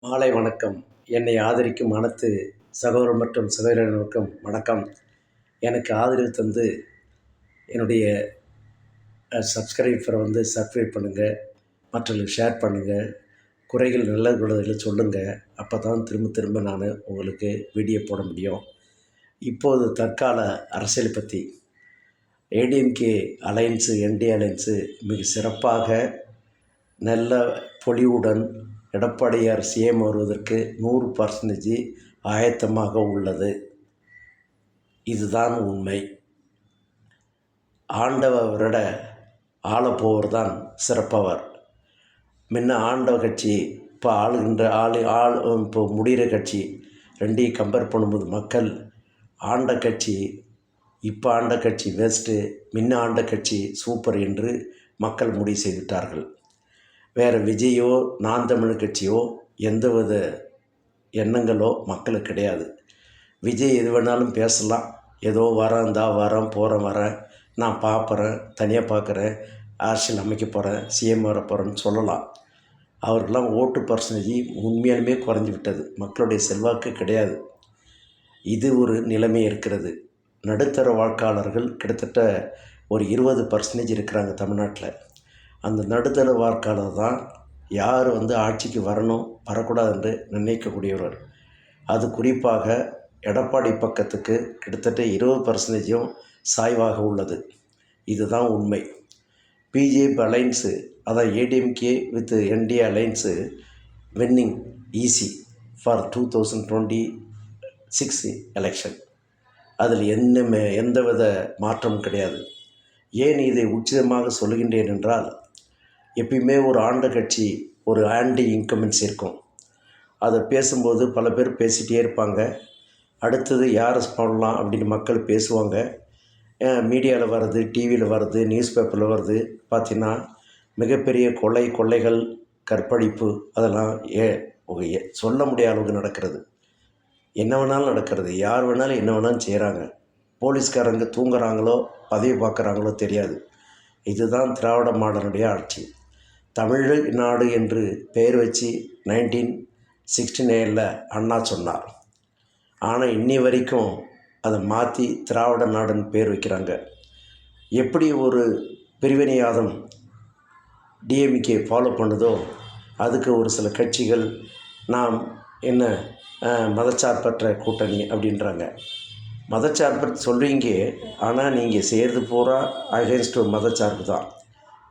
மாலை வணக்கம். என்னை ஆதரிக்கும் அனைத்து சகோதரர் மற்றும் சகோதரிகளுக்கும் வணக்கம். எனக்கு ஆதரவு தந்து என்னுடைய சப்ஸ்கிரைப் பண்ணுங்கள், மற்றவர்களுக்கு ஷேர் பண்ணுங்கள், குறைகள் நல்ல குணங்களை சொல்லுங்கள். அப்போ தான் திரும்ப திரும்ப நான் உங்களுக்கு வீடியோ போட முடியும். இப்போது தற்கால அரசியல் பற்றி ஏடிஎம்கே அலையன்ஸு, என்டிஏ அலையன்ஸு மிக சிறப்பாக நல்ல பொலிவுடன் எடப்பாடியார் சிஎம் வருவதற்கு 100% ஆயத்தமாக உள்ளது. இதுதான் உண்மை. ஆண்டவரை விட ஆளப்போவர் தான் சிறப்பவர். முன்ன ஆண்ட கட்சி இப்போ ஆளுகின்ற இப்போ முடிகிற கட்சி ரெண்டையும் கம்பேர் பண்ணும்போது மக்கள் ஆண்ட கட்சி இப்போ ஆண்ட கட்சி வேஸ்ட்டு, முன்ன ஆண்ட கட்சி சூப்பர் என்று மக்கள் முடிவு செய்துவிட்டார்கள். வேறு விஜயோ நான் தமிழ் கட்சியோ எந்தவித எண்ணங்களோ மக்களுக்கு கிடையாது. விஜய் எது வேணாலும் பேசலாம். ஏதோ வரேன் போகிறேன் நான் பார்க்குறேன், தனியாக பார்க்குறேன், அரசியல் அமைக்க போகிறேன், சிஎம் வர போகிறேன்னு சொல்லலாம். அவருக்கெல்லாம் ஓட்டு பர்சன்டேஜ் உண்மையாலுமே குறைஞ்சி விட்டது. மக்களுடைய செல்வாக்கு கிடையாது. இது ஒரு நிலைமை இருக்கிறது. நடுத்தர வாக்காளர்கள் கிட்டத்தட்ட ஒரு 20% இருக்கிறாங்க தமிழ்நாட்டில். அந்த நடுத்தர வாக்காளர் தான் யார் ஆட்சிக்கு வரணும் வரக்கூடாது என்று நிர்ணயிக்கக்கூடியவர். அது குறிப்பாக எடப்பாடி பக்கத்துக்கு கிட்டத்தட்ட 20% சாய்வாக உள்ளது. இதுதான் உண்மை. பிஜேபி அலைன்ஸு, அதான் ADMK with NDA alliance winning easy for 2026 election. அதில் எந்தவித மாற்றமும் கிடையாது. ஏன் இதை உச்சிதமாக சொல்லுகின்றேன் என்றால், எப்பயுமே ஒரு ஆண்ட கட்சி ஒரு ஆன்டி இன்கம்பன்சி இருக்கும். அதை பேசும்போது பல பேர் பேசிகிட்டே இருப்பாங்க. அடுத்தது யார் பண்ணலாம் அப்படின்னு மக்கள் பேசுவாங்க. மீடியாவில் வருது, டிவியில் வருது, நியூஸ் பேப்பரில் வருது. பார்த்திங்கன்னா மிகப்பெரிய கொள்ளைகள், கற்பழிப்பு அதெல்லாம் சொல்ல முடியாத அளவுக்கு நடக்கிறது. என்ன வேணாலும் நடக்கிறது. யார் வேணாலும் என்ன வேணாலும் செய்கிறாங்க. போலீஸ்காரங்க தூங்குறாங்களோ பதவி பார்க்குறாங்களோ தெரியாது. இதுதான் திராவிட மாடலுடைய ஆட்சி. தமிழ்நாடு என்று பெயர் வச்சு 1969 அண்ணா சொன்னார். ஆனால் இன்னி வரைக்கும் அதை மாற்றி திராவிட நாடுன்னு பேர் வைக்கிறாங்க. எப்படி ஒரு பிரிவினைவாதம் டிஎம்கே ஃபாலோ பண்ணுதோ, அதுக்கு ஒரு சில கட்சிகள் நாம் என்ன மதச்சார்பற்ற கூட்டணி அப்படின்றாங்க. மதச்சார்பற்ற சொல்கிறீங்க, ஆனால் நீங்கள் செய்கிறது பூரா அகைன்ஸ்ட் மதச்சார்பு தான்.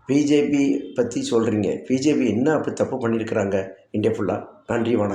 பிஜேபி பற்றி சொல்கிறீங்க. பிஜேபி என்ன அப்படி தப்பு பண்ணியிருக்கிறாங்க இந்தியா ஃபுல்லாக? நன்றி, வணக்கம்.